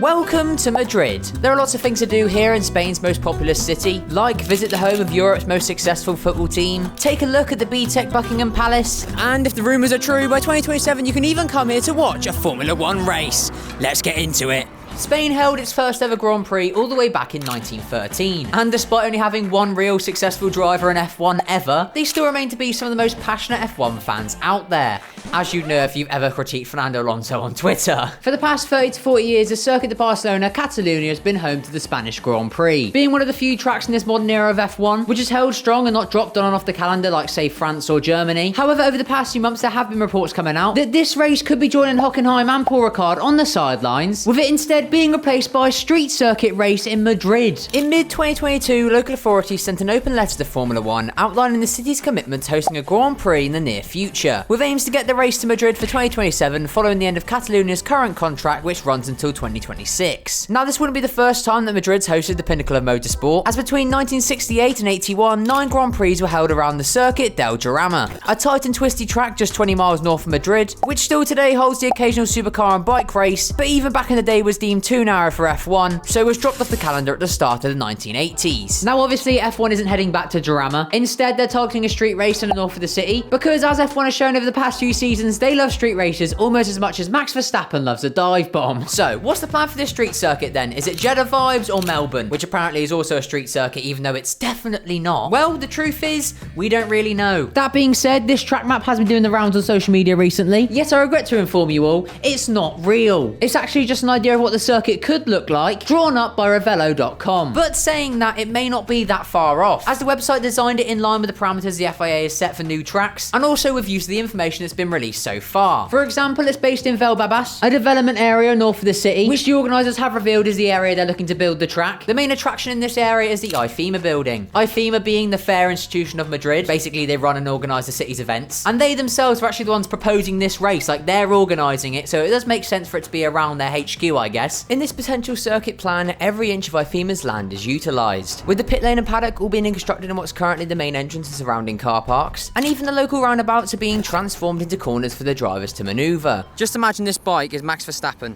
Welcome to Madrid. There are lots of things to do here in Spain's most populous city, like visit the home of Europe's most successful football team, take a look at the B-Tech Buckingham Palace, and if the rumours are true, by 2027 you can even come here to watch a Formula 1 race. Let's get into it. Spain held its first ever Grand Prix all the way back in 1913, and despite only having one real successful driver in F1 ever, they still remain to be some of the most passionate F1 fans out there, as you'd know if you've ever critiqued Fernando Alonso on Twitter. For the past 30 to 40 years, the Circuit de Barcelona, Catalonia has been home to the Spanish Grand Prix, being one of the few tracks in this modern era of F1 which is held strong and not dropped on and off the calendar like, say, France or Germany. However, over the past few months there have been reports coming out that this race could be joining Hockenheim and Paul Ricard on the sidelines, with it instead being replaced by a street circuit race in Madrid. In mid-2022, local authorities sent an open letter to Formula 1 outlining the city's commitment to hosting a Grand Prix in the near future, with aims to get the race to Madrid for 2027 following the end of Catalonia's current contract, which runs until 2026. Now, this wouldn't be the first time that Madrid's hosted the pinnacle of motorsport, as between 1968 and 81, 9 Grand Prix were held around the Circuit del Jarama, a tight and twisty track just 20 miles north of Madrid, which still today holds the occasional supercar and bike race, but even back in the day was deemed too narrow for F1, so was dropped off the calendar at the start of the 1980s. Now, obviously, F1 isn't heading back to Jarama. Instead, they're targeting a street race in the north of the city, because as F1 has shown over the past few seasons, they love street races almost as much as Max Verstappen loves a dive bomb. So, what's the plan for this street circuit then? Is it Jeddah vibes or Melbourne, which apparently is also a street circuit, even though it's definitely not? Well, the truth is, we don't really know. That being said, this track map has been doing the rounds on social media recently, yet I regret to inform you all, it's not real. It's actually just an idea of what the circuit could look like, drawn up by Revelo.com. But saying that, it may not be that far off, as the website designed it in line with the parameters the FIA has set for new tracks, and also with use of the information that's been released so far. For example, it's based in Valdebebas, a development area north of the city, which the organisers have revealed is the area they're looking to build the track. The main attraction in this area is the IFEMA building. IFEMA being the fair institution of Madrid. Basically, they run and organise the city's events, and they themselves are actually the ones proposing this race, like they're organising it, so it does make sense for it to be around their HQ, I guess. In this potential circuit plan, every inch of IFEMA's land is utilised, with the pit lane and paddock all being constructed in what's currently the main entrance and surrounding car parks, and even the local roundabouts are being transformed into corners for the drivers to manoeuvre. Just imagine this bike is Max Verstappen.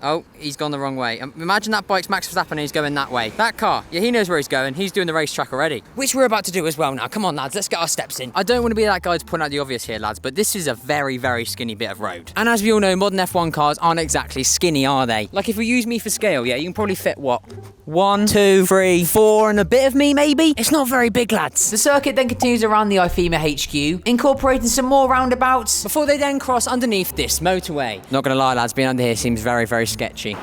Oh, he's gone the wrong way. Imagine that bike's Max Verstappen and he's going that way. That car, yeah, he knows where he's going. He's doing the racetrack already, which we're about to do as well now. Come on, lads, let's get our steps in. I don't want to be that guy to point out the obvious here, lads, but this is a very, very skinny bit of road. And as we all know, modern F1 cars aren't exactly skinny, are they? Like, if we use me for scale, yeah, you can probably fit, what? 1, 2, 3, 4, and a bit of me, maybe? It's not very big, lads. The circuit then continues around the IFEMA HQ, incorporating some more roundabouts, before they then cross underneath this motorway. Not gonna lie, lads, being under here seems very, very sketchy.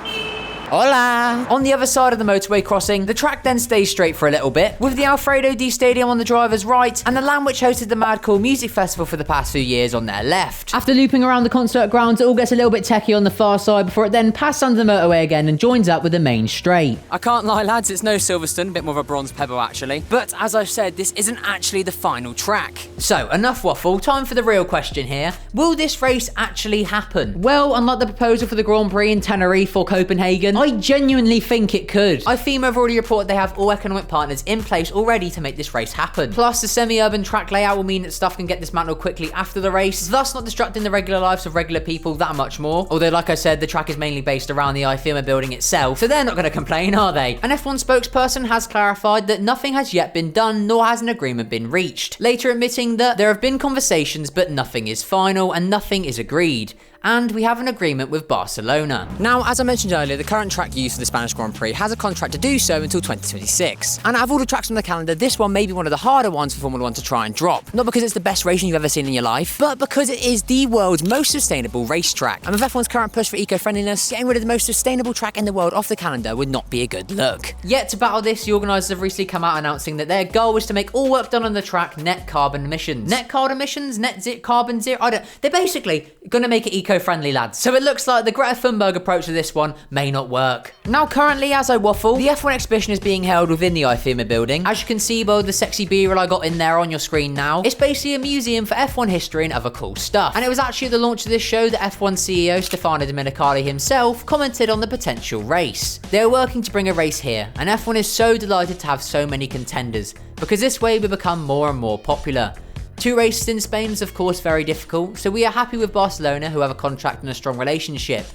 Hola! On the other side of the motorway crossing, the track then stays straight for a little bit, with the Alfredo D Stadium on the driver's right, and the land which hosted the Mad Cool Music Festival for the past few years on their left. After looping around the concert grounds, it all gets a little bit techie on the far side before it then passes under the motorway again and joins up with the main straight. I can't lie, lads, it's no Silverstone, a bit more of a bronze pebble actually. But as I've said, this isn't actually the final track. So, enough waffle, time for the real question here. Will this race actually happen? Well, unlike the proposal for the Grand Prix in Tenerife or Copenhagen, I genuinely think it could. IFEMA have already reported they have all economic partners in place already to make this race happen. Plus, the semi-urban track layout will mean that stuff can get dismantled quickly after the race, thus not disrupting the regular lives of regular people that much more. Although, like I said, the track is mainly based around the IFEMA building itself, so they're not going to complain, are they? An F1 spokesperson has clarified that nothing has yet been done, nor has an agreement been reached, later admitting that there have been conversations, but nothing is final and nothing is agreed. And we have an agreement with Barcelona. Now, as I mentioned earlier, the current track used for the Spanish Grand Prix has a contract to do so until 2026. And out of all the tracks on the calendar, this one may be one of the harder ones for Formula 1 to try and drop. Not because it's the best racing you've ever seen in your life, but because it is the world's most sustainable racetrack. And with F1's current push for eco-friendliness, getting rid of the most sustainable track in the world off the calendar would not be a good look. Yet to battle this, the organisers have recently come out announcing that their goal is to make all work done on the track net carbon emissions. Net carbon emissions? Carbon zero? They're basically going to make it eco-friendly, lads. So it looks like the Greta Thunberg approach to this one may not work. Now, currently, as I waffle, the F1 exhibition is being held within the IFEMA building. As you can see by the sexy B-roll I got in there on your screen now, it's basically a museum for F1 history and other cool stuff. And it was actually at the launch of this show that F1 CEO Stefano Domenicali himself commented on the potential race. They are working to bring a race here, and F1 is so delighted to have so many contenders, because this way we become more and more popular. 2 races in Spain is of course very difficult, so we are happy with Barcelona, who have a contract and a strong relationship.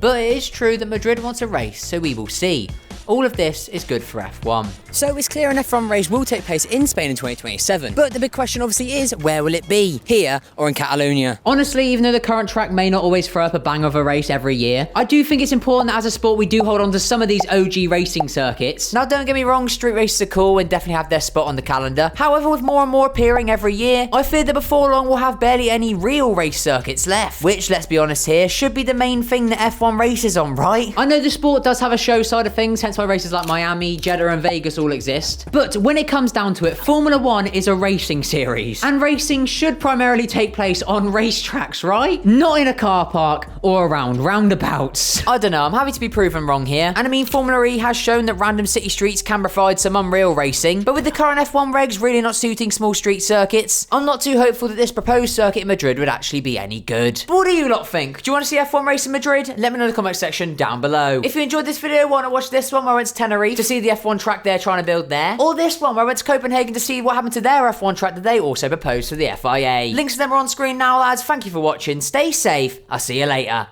But it is true that Madrid wants a race, so we will see. All of this is good for F1. So it's clear an F1 race will take place in Spain in 2027. But the big question obviously is, where will it be? Here or in Catalonia? Honestly, even though the current track may not always throw up a bang of a race every year, I do think it's important that as a sport we do hold on to some of these OG racing circuits. Now don't get me wrong, street races are cool and definitely have their spot on the calendar. However, with more and more appearing every year, I fear that before long we'll have barely any real race circuits left. Which, let's be honest here, should be the main thing that F1 races on, right? I know the sport does have a show side of things, hence why races like Miami, Jeddah and Vegas all exist. But when it comes down to it, Formula 1 is a racing series. And racing should primarily take place on racetracks, right? Not in a car park or around roundabouts. I don't know, I'm happy to be proven wrong here. And I mean, Formula E has shown that random city streets can provide some unreal racing. But with the current F1 regs really not suiting small street circuits, I'm not too hopeful that this proposed circuit in Madrid would actually be any good. But what do you lot think? Do you want to see F1 race in Madrid? Let me know in the comment section down below. If you enjoyed this video, want to watch this one where I went to Tenerife to see the F1 track they're trying to build there, or this one where I went to Copenhagen to see what happened to their F1 track that they also proposed for the FIA. Links to them are on screen now, lads. Thank you for watching. Stay safe. I'll see you later.